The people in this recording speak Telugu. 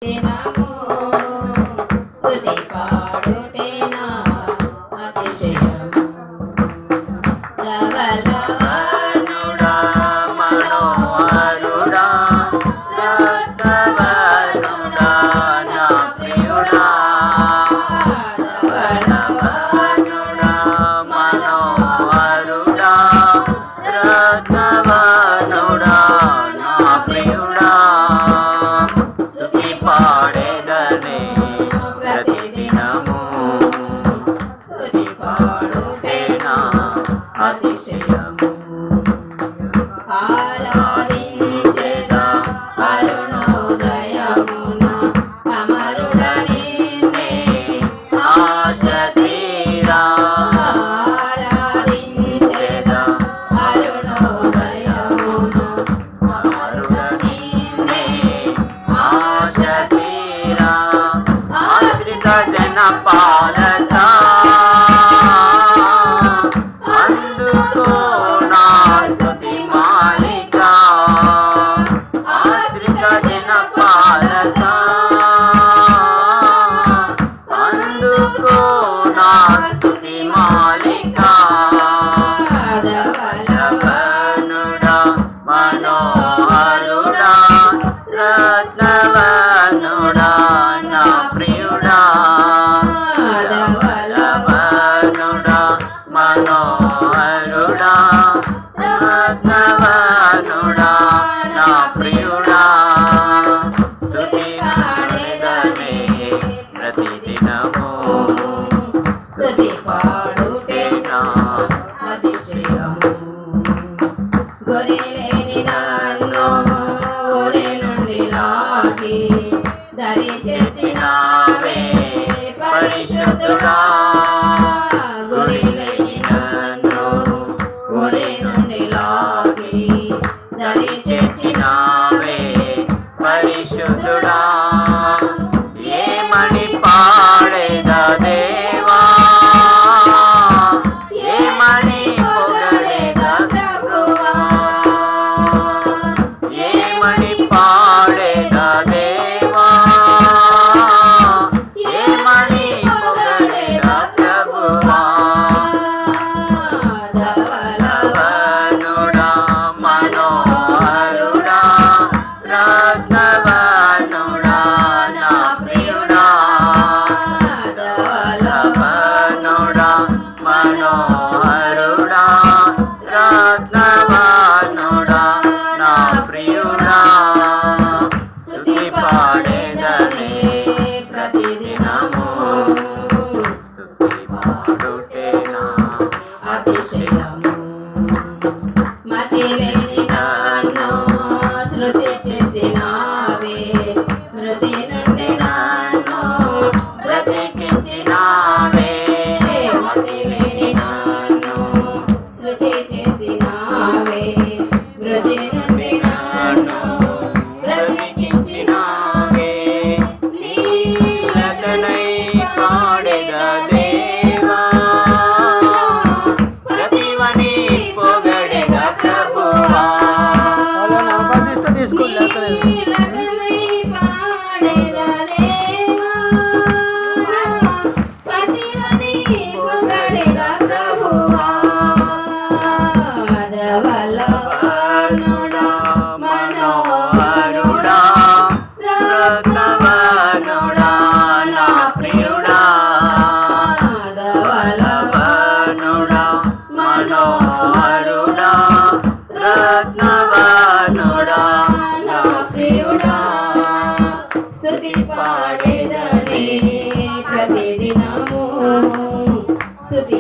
దినము స్తుతి పాడుటేనా అతిశయము. ధవళవర్ణుడా మనోహరుడా రత్నవర్ణుడా నా ప్రియుడా. ధవళవర్ణుడా మనోహరుడా రత్నవర్ణుడా నా ప్రియుడా. స్తుతి పాడేదనే ప్రతిదినము స్తుతి పాడుటేనా అతిశయము. ఆరాధించెదా అరుణోదయమున అమరుడ నిన్నే ఆశ తీరా. ఆరాధించెదా అరుణోదయమున అమరుడ నిన్నే ఆశ తీరా. ఆశ్రిత జన పాలక అందుకో నా స్తుతి మాలిక. ఆశ్రిత జన పాలక అందుకో నా స్తుతి మాలిక. ధవళవర్ణుడా మనోహరుడా రత్నవర్ణుడా నా ప్రియుడా. ధవళవర్ణుడా మనోహరుడా రత్నవర్ణుడా నా ప్రియుడా. స్తుతి పాడేదనే ప్రతిదినము స్తుతి పాడుటేనా అతిశయము. గొర్రెలేని నన్ను ఊరి నుండి లాగి దరి చేర్చినావే పరిశుద్ధుడా. గొర్రెలేని నన్ను ఊరి నుండి లాగి దరి చేర్చినావే పరిశుద్ధుడా. ఏమని పాడేదా దేవా, ఏమని పొగడేదా ప్రభువా. ఏమని పాడేదా దేవా, ఏమని పొగడేదా ప్రభువా. ధవళవర్ణుడా మనోహరుడా రత్నవర్ణుడా నా ప్రియుడా. ధవళవర్ణుడా మనోహరుడా రత్నవర్ణుడా నా ప్రియుడా. స్తుతి పాడేదనే ప్రతిదినము స్తుతి పాడుటేనా అతిశయము. మతిలేని నన్ను శృతి చేసినావే, మృతి నుండి నన్ను బ్రతికించినావే. మతిలేని నన్ను శృతి చేసినావే, మృతి నుండి నన్ను బ్రతికించినావే. నీలకనై పాడెదా దేవా, ప్రతివని పొగడెదా ప్రభువా. నీలకనై పాడెదా దేవా, ప్రతివని పొగడెదా ప్రభువా. ధవళవర్ణుడా మనోహరుడా రత్నవర్ణుడా నా ప్రియుడా. ధవళవర్ణుడా మనోహరుడా రత్నవర్ణుడా నా ప్రియుడా. స్తుతి పాడేదనే ప్రతిదినము స్తుతి